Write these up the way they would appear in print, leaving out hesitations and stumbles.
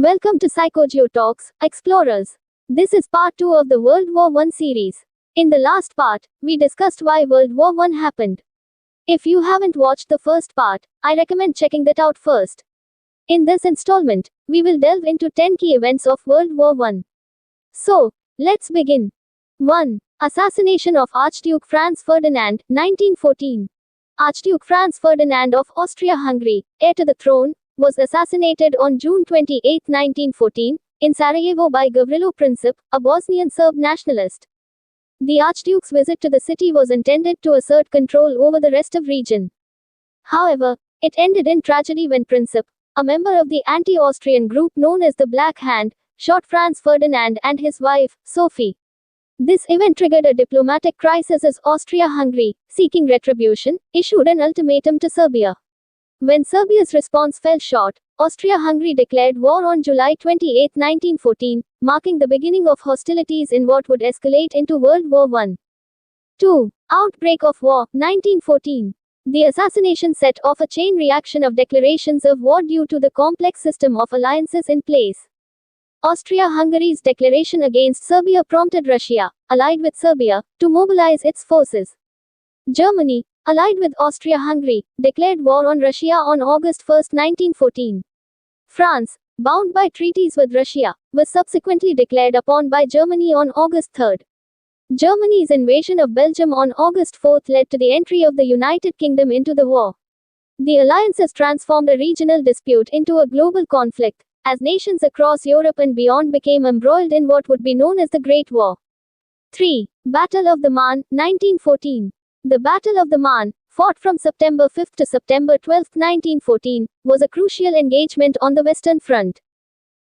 Welcome to PsychoGeotalks, Explorers. This is part 2 of the World War I series. In the last part, we discussed why World War I happened. If you haven't watched the first part, I recommend checking that out first. In this installment, we will delve into 10 key events of World War I. So, let's begin. 1. Assassination of Archduke Franz Ferdinand, 1914. Archduke Franz Ferdinand of Austria-Hungary, heir to the throne, was assassinated on June 28, 1914, in Sarajevo by Gavrilo Princip, a Bosnian Serb nationalist. The Archduke's visit to the city was intended to assert control over the rest of the region. However, it ended in tragedy when Princip, a member of the anti-Austrian group known as the Black Hand, shot Franz Ferdinand and his wife, Sophie. This event triggered a diplomatic crisis as Austria-Hungary, seeking retribution, issued an ultimatum to Serbia. When Serbia's response fell short, Austria-Hungary declared war on July 28, 1914, marking the beginning of hostilities in what would escalate into World War I. 2. Outbreak of war, 1914. The assassination set off a chain reaction of declarations of war due to the complex system of alliances in place. Austria-Hungary's declaration against Serbia prompted Russia, allied with Serbia, to mobilize its forces. Germany, allied with Austria-Hungary, declared war on Russia on August 1, 1914. France, bound by treaties with Russia, was subsequently declared upon by Germany on August 3. Germany's invasion of Belgium on August 4 led to the entry of the United Kingdom into the war. The alliances transformed a regional dispute into a global conflict, as nations across Europe and beyond became embroiled in what would be known as the Great War. 3. Battle of the Marne, 1914. The Battle of the Marne, fought from September 5 to September 12, 1914, was a crucial engagement on the Western Front.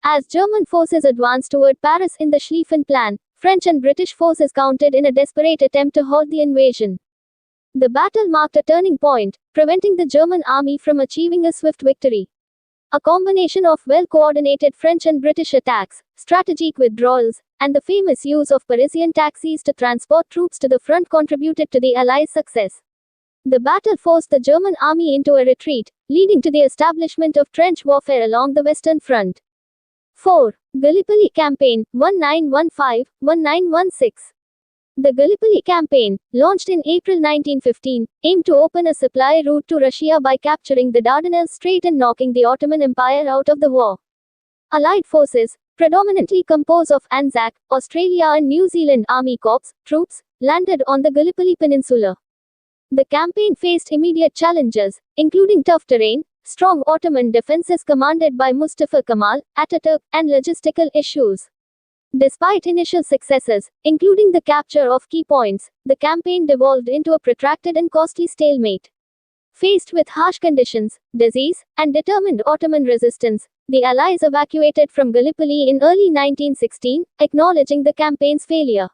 As German forces advanced toward Paris in the Schlieffen Plan, French and British forces countered in a desperate attempt to halt the invasion. The battle marked a turning point, preventing the German army from achieving a swift victory. A combination of well-coordinated French and British attacks, strategic withdrawals, and the famous use of Parisian taxis to transport troops to the front contributed to the Allies' success. The battle forced the German army into a retreat, leading to the establishment of trench warfare along the Western Front. 4. Gallipoli Campaign, 1915-1916. The Gallipoli Campaign, launched in April 1915, aimed to open a supply route to Russia by capturing the Dardanelles Strait and knocking the Ottoman Empire out of the war. Allied forces, predominantly composed of Anzac, Australia and New Zealand Army Corps troops, landed on the Gallipoli Peninsula. The campaign faced immediate challenges, including tough terrain, strong Ottoman defenses commanded by Mustafa Kemal Ataturk, and logistical issues. Despite initial successes, including the capture of key points, the campaign devolved into a protracted and costly stalemate. Faced with harsh conditions, disease, and determined Ottoman resistance, the Allies evacuated from Gallipoli in early 1916, acknowledging the campaign's failure.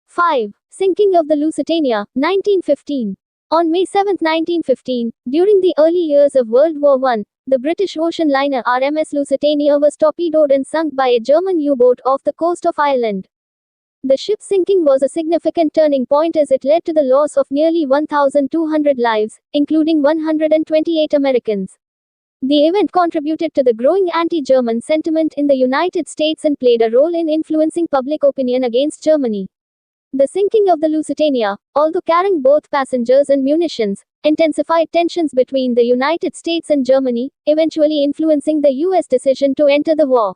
5. Sinking of the Lusitania, 1915. On May 7, 1915, during the early years of World War I, the British ocean liner RMS Lusitania was torpedoed and sunk by a German U-boat off the coast of Ireland. The ship's sinking was a significant turning point as it led to the loss of nearly 1,200 lives, including 128 Americans. The event contributed to the growing anti-German sentiment in the United States and played a role in influencing public opinion against Germany. The sinking of the Lusitania, although carrying both passengers and munitions, intensified tensions between the United States and Germany, eventually influencing the U.S. decision to enter the war.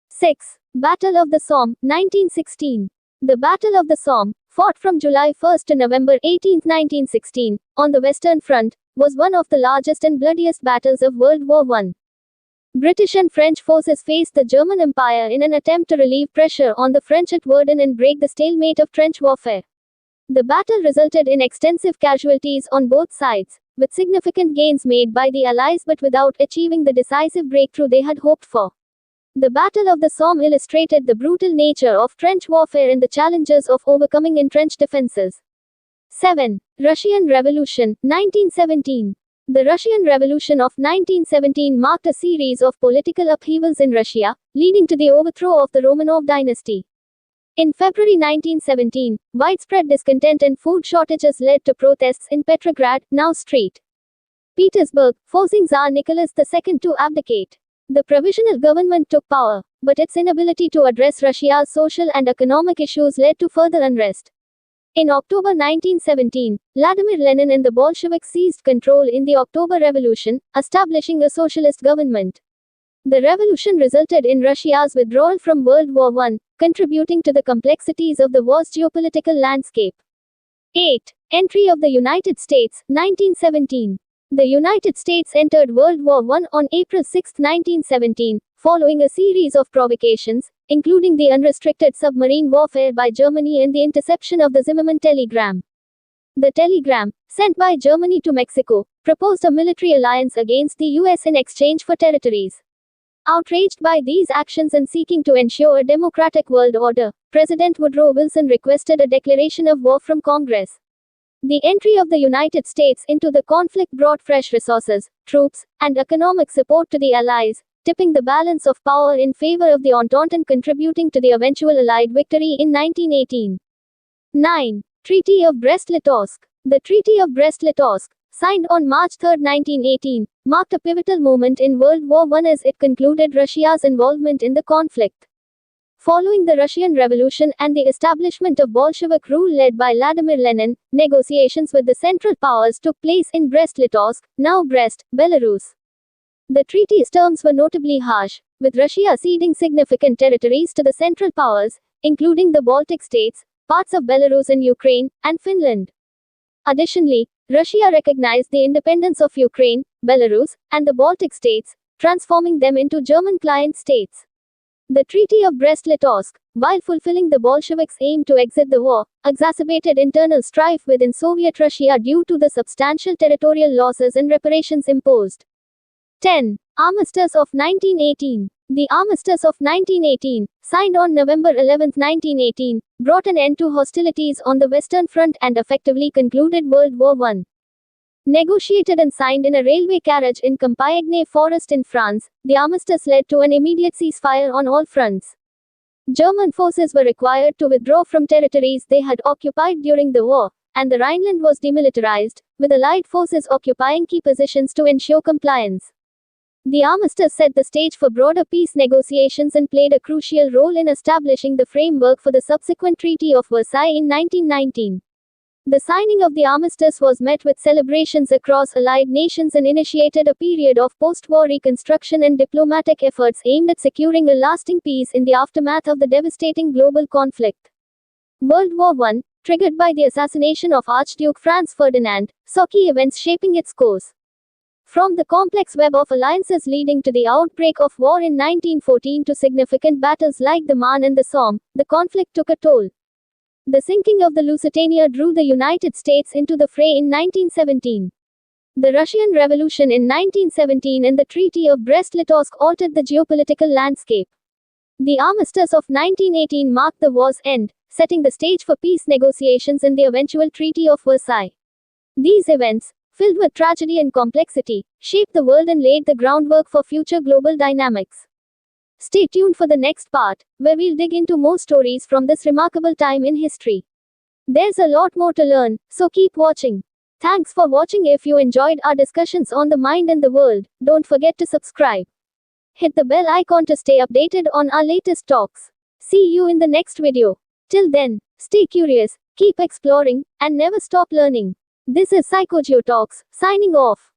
6. Battle of the Somme, 1916. The Battle of the Somme, fought from July 1 to November 18, 1916, on the Western Front, was one of the largest and bloodiest battles of World War I. British and French forces faced the German Empire in an attempt to relieve pressure on the French at Verdun and break the stalemate of trench warfare. The battle resulted in extensive casualties on both sides, with significant gains made by the Allies but without achieving the decisive breakthrough they had hoped for. The Battle of the Somme illustrated the brutal nature of trench warfare and the challenges of overcoming entrenched defenses. 7. Russian Revolution, 1917. The Russian Revolution of 1917 marked a series of political upheavals in Russia, leading to the overthrow of the Romanov dynasty. In February 1917, widespread discontent and food shortages led to protests in Petrograd, now St. Petersburg, forcing Tsar Nicholas II to abdicate. The provisional government took power, but its inability to address Russia's social and economic issues led to further unrest. In October 1917, Vladimir Lenin and the Bolsheviks seized control in the October Revolution, establishing a socialist government. The revolution resulted in Russia's withdrawal from World War I, contributing to the complexities of the war's geopolitical landscape. 8. Entry of the United States, 1917. The United States entered World War I on April 6, 1917, following a series of provocations, including the unrestricted submarine warfare by Germany and the interception of the Zimmermann telegram. The telegram, sent by Germany to Mexico, proposed a military alliance against the US in exchange for territories. Outraged by these actions and seeking to ensure a democratic world order, President Woodrow Wilson requested a declaration of war from Congress. The entry of the United States into the conflict brought fresh resources, troops, and economic support to the Allies, tipping the balance of power in favor of the Entente and contributing to the eventual Allied victory in 1918. 9. Treaty of Brest-Litovsk. The Treaty of Brest-Litovsk, signed on March 3, 1918, marked a pivotal moment in World War I as it concluded Russia's involvement in the conflict. Following the Russian Revolution and the establishment of Bolshevik rule led by Vladimir Lenin, negotiations with the Central Powers took place in Brest-Litovsk, now Brest, Belarus. The treaty's terms were notably harsh, with Russia ceding significant territories to the Central Powers, including the Baltic states, parts of Belarus and Ukraine, and Finland. Additionally, Russia recognized the independence of Ukraine, Belarus, and the Baltic states, transforming them into German client states. The Treaty of Brest-Litovsk, while fulfilling the Bolsheviks' aim to exit the war, exacerbated internal strife within Soviet Russia due to the substantial territorial losses and reparations imposed. 10. Armistice of 1918. The Armistice of 1918, signed on November 11, 1918, brought an end to hostilities on the Western Front and effectively concluded World War I. Negotiated and signed in a railway carriage in Compiègne Forest in France, the armistice led to an immediate ceasefire on all fronts. German forces were required to withdraw from territories they had occupied during the war, and the Rhineland was demilitarized, with Allied forces occupying key positions to ensure compliance. The armistice set the stage for broader peace negotiations and played a crucial role in establishing the framework for the subsequent Treaty of Versailles in 1919. The signing of the armistice was met with celebrations across Allied nations and initiated a period of post-war reconstruction and diplomatic efforts aimed at securing a lasting peace in the aftermath of the devastating global conflict. World War I, triggered by the assassination of Archduke Franz Ferdinand, saw key events shaping its course. From the complex web of alliances leading to the outbreak of war in 1914 to significant battles like the Marne and the Somme, the conflict took a toll. The sinking of the Lusitania drew the United States into the fray in 1917. The Russian Revolution in 1917 and the Treaty of Brest-Litovsk altered the geopolitical landscape. The Armistice of 1918 marked the war's end, setting the stage for peace negotiations and the eventual Treaty of Versailles. These events, filled with tragedy and complexity, shaped the world and laid the groundwork for future global dynamics. Stay tuned for the next part, where we'll dig into more stories from this remarkable time in history. There's a lot more to learn, so keep watching. Thanks for watching. If you enjoyed our discussions on the mind and the world, don't forget to subscribe. Hit the bell icon to stay updated on our latest talks. See you in the next video. Till then, stay curious, keep exploring, and never stop learning. This is PsychoGeotalks, signing off.